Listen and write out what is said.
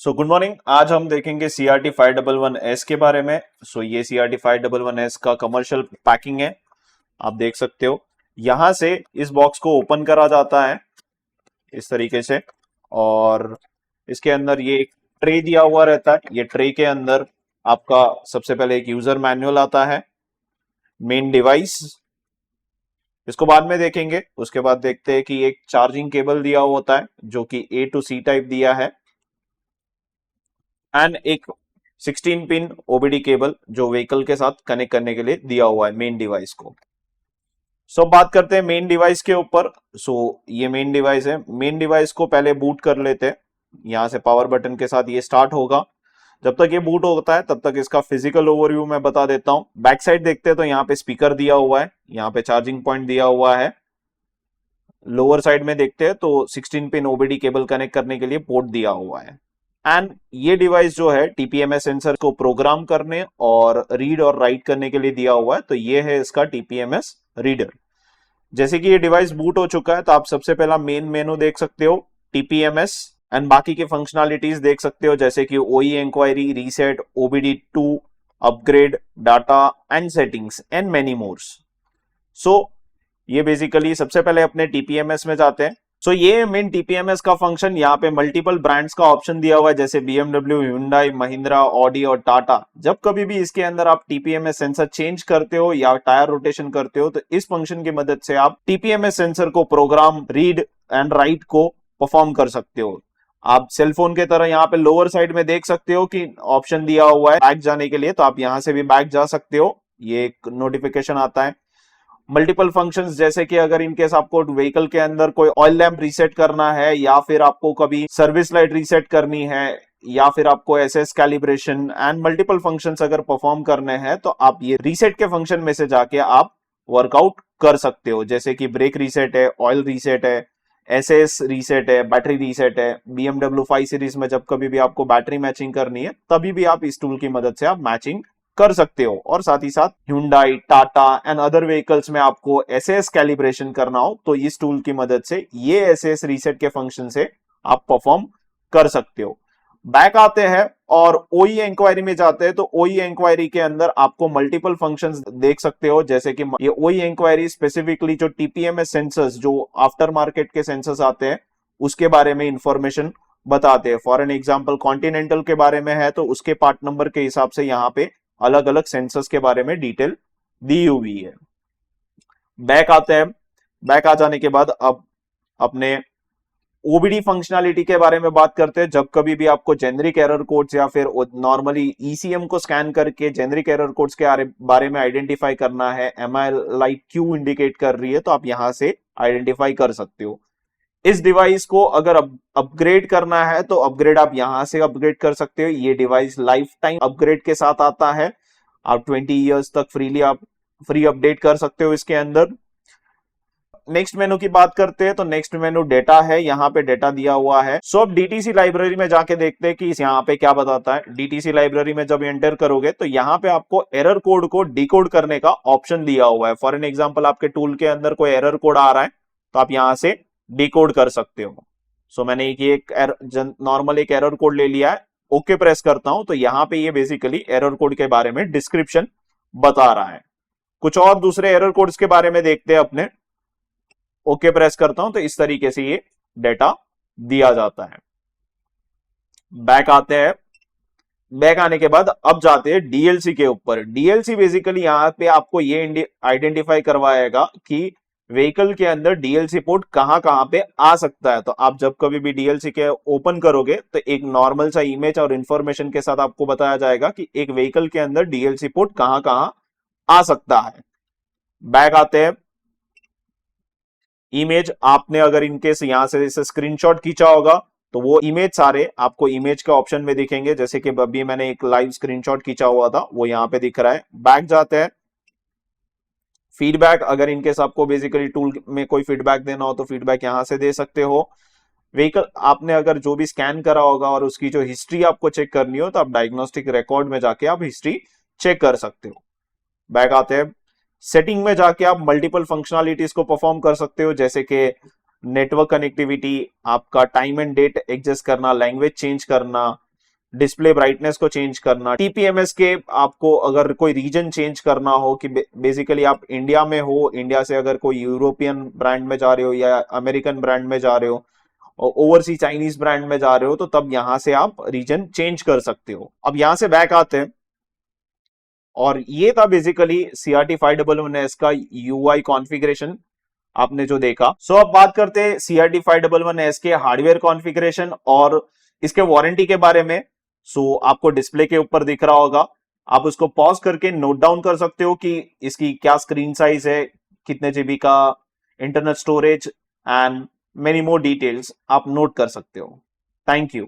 Good morning. आज हम देखेंगे CRT 511S के बारे में। ये CRT 511S का कमर्शियल पैकिंग है। आप देख सकते हो यहां से इस बॉक्स को ओपन करा जाता है इस तरीके से, और इसके अंदर ये एक ट्रे दिया हुआ रहता है। ये ट्रे के अंदर आपका सबसे पहले एक यूजर मैनुअल आता है, मेन डिवाइस, इसको बाद में देखेंगे। उसके बाद देखते हैं कि एक चार्जिंग केबल दिया हुआ होता है जो कि A to C टाइप दिया है, एंड एक 16 पिन OBD केबल जो व्हीकल के साथ कनेक्ट करने के लिए दिया हुआ है मेन डिवाइस को। बात करते हैं मेन डिवाइस के ऊपर। ये मेन डिवाइस है। मेन डिवाइस को पहले बूट कर लेते हैं। यहां से पावर बटन के साथ ये स्टार्ट होगा। जब तक ये बूट होता है तब तक इसका फिजिकल ओवरव्यू मैं बता देता हूं। बैक साइड देखते हैं तो यहाँ पे स्पीकर दिया हुआ है, यहाँ पे चार्जिंग पॉइंट दिया हुआ है। लोअर साइड में देखते हैं तो 16 पिन OBD केबल कनेक्ट करने के लिए पोर्ट दिया हुआ है। एंड ये डिवाइस जो है TPMS सेंसर को प्रोग्राम करने और रीड और राइट करने के लिए दिया हुआ है। तो ये है इसका TPMS रीडर। जैसे कि ये डिवाइस बूट हो चुका है तो आप सबसे पहला मेन मेनू देख सकते हो, TPMS, एंड बाकी के फंक्शनैलिटीज देख सकते हो जैसे कि OE inquiry, reset, OBD2, upgrade, data and settings and many mores. ये बेसिकली सबसे पहले अपने TPMS में जाते हैं। ये मेन TPMS का फंक्शन, यहाँ पे मल्टीपल ब्रांड्स का ऑप्शन दिया हुआ है जैसे BMW, Hyundai, महिंद्रा, ऑडी और टाटा। जब कभी भी इसके अंदर आप TPMS सेंसर चेंज करते हो या टायर रोटेशन करते हो तो इस फंक्शन की मदद से आप TPMS सेंसर को प्रोग्राम, रीड एंड राइट को परफॉर्म कर सकते हो। आप सेलफोन के तरह यहाँ पे लोअर साइड में देख सकते हो कि ऑप्शन दिया हुआ है बैक जाने के लिए, तो आप यहाँ से भी बैक जा सकते हो। ये एक नोटिफिकेशन आता है। मल्टीपल फंक्शंस जैसे कि अगर इनकेस आपको व्हीकल के अंदर कोई ऑयल लैंप रीसेट करना है, या फिर आपको कभी सर्विस लाइट रीसेट करनी है, या फिर आपको SS calibration and multiple functions अगर परफॉर्म करने हैं तो आप ये रीसेट के फंक्शन में से जाके आप वर्कआउट कर सकते हो। जैसे कि ब्रेक रीसेट है, ऑयल रीसेट है, SS रीसेट है, बैटरी रीसेट है। BMW 5 सीरीज में जब कभी भी आपको बैटरी मैचिंग करनी है तभी भी आप इस टूल की मदद से आप मैचिंग कर सकते हो। और साथ ही साथ Hyundai, Tata and other vehicles में आपको SS कैलिब्रेशन करना हो तो इस टूल की मदद से ये SS रीसेट के फंक्शन से आप परफॉर्म कर सकते हो। बैक आते हैं और OE इंक्वायरी में जाते हैं तो OE इंक्वायरी के अंदर आपको मल्टीपल फंक्शंस देख सकते हो जैसे कि ये OE इंक्वायरी स्पेसिफिकली जो TPMS सेंसर्स, जो आफ्टर मार्केट के सेंसर्स आते हैं उसके बारे में इंफॉर्मेशन बताते हैं। फॉर एन एग्जांपल कॉन्टिनेंटल के बारे में है तो उसके पार्ट नंबर के हिसाब से यहाँ पे अलग अलग सेंसर्स के बारे में डिटेल दी हुई है। बैक आते हैं। बैक आ जाने के बाद अब अपने OBD फंक्शनैलिटी के बारे में बात करते हैं। जब कभी भी आपको जेनरिक एरर कोड्स या फिर नॉर्मली ECM को स्कैन करके जेनरिक एरर कोड्स के बारे में आइडेंटिफाई करना है, MI लाइट क्यों इंडिकेट कर रही है, तो आप यहां से आइडेंटिफाई कर सकते हो। इस डिवाइस को अगर अपग्रेड करना है तो अपग्रेड आप यहां से अपग्रेड कर सकते हो। ये डिवाइस लाइफ टाइम अपग्रेड के साथ आता है। आप 20 इयर्स तक फ्री अपडेट कर सकते हो इसके अंदर। नेक्स्ट मेनू की बात करते हैं तो नेक्स्ट मेनू डेटा है। यहाँ पे डेटा दिया हुआ है। अब DTC लाइब्रेरी में जाके देखते हैं कि यहाँ पे क्या बताता है। DTC लाइब्रेरी में जब एंटर करोगे तो यहाँ पे आपको एरर कोड को डिकोड करने का ऑप्शन दिया हुआ है। फॉर एन एग्जांपल आपके टूल के अंदर कोई एरर कोड आ रहा है तो आप यहाँ से डिकोड कर सकते हो। मैंने एक नॉर्मल एक एरर कोड ले लिया है, ओके प्रेस करता हूं तो यहाँ पे ये बेसिकली एरर कोड के बारे में डिस्क्रिप्शन बता रहा है। कुछ और दूसरे एरर कोड्स के बारे में देखते हैं अपने। ओके प्रेस करता हूं तो इस तरीके से ये डेटा दिया जाता है। बैक आते हैं। बैक आने के बाद अब जाते हैं DLC के ऊपर। DLC बेसिकली यहाँ पे आपको ये आइडेंटिफाई करवाएगा कि व्हीकल के अंदर DLC पोर्ट कहां पे आ सकता है। तो आप जब कभी भी DLC के ओपन करोगे तो एक नॉर्मल सा इमेज और इंफॉर्मेशन के साथ आपको बताया जाएगा कि एक व्हीकल के अंदर DLC पोर्ट कहां आ सकता है। बैक आते हैं। इमेज आपने अगर इनकेस यहां से इसे स्क्रीनशॉट खींचा होगा तो वो इमेज सारे आपको इमेज के ऑप्शन में दिखेंगे। जैसे कि अभी मैंने एक लाइव स्क्रीनशॉट खींचा हुआ था वो यहाँ पे दिख रहा है। बैक जाते हैं। फीडबैक, अगर इनकेस आपको बेसिकली टूल में कोई फीडबैक देना हो तो फीडबैक यहां से दे सकते हो। व्हीकल आपने अगर जो भी स्कैन करा होगा और उसकी जो हिस्ट्री आपको चेक करनी हो तो आप डायग्नोस्टिक रिकॉर्ड में जाके आप हिस्ट्री चेक कर सकते हो। बैक आते हैं। सेटिंग में जाके आप मल्टीपल फंक्शनैलिटीज को परफॉर्म कर सकते हो जैसे कि नेटवर्क कनेक्टिविटी, आपका टाइम एंड डेट एडजस्ट करना, लैंग्वेज चेंज करना, डिस्प्ले ब्राइटनेस को चेंज करना, टीपीएमएस के आपको अगर कोई रीजन चेंज करना हो कि बेसिकली आप इंडिया में हो, इंडिया से अगर कोई यूरोपियन ब्रांड में जा रहे हो या अमेरिकन ब्रांड में जा रहे हो और ओवरसी चाइनीज ब्रांड में जा रहे हो, तो तब यहां से आप रीजन चेंज कर सकते हो। अब यहां से बैक आते हैं और ये था बेसिकली CRT 511S का UI कॉन्फ़िगरेशन आपने जो देखा। सो अब बात करते हैं CRT 511S के हार्डवेयर कॉन्फ़िगरेशन और इसके वारंटी के बारे में। सो आपको डिस्प्ले के ऊपर दिख रहा होगा, आप उसको पॉज करके नोट डाउन कर सकते हो कि इसकी क्या स्क्रीन साइज है, कितने जीबी का internal storage and many more details आप नोट कर सकते हो। Thank you.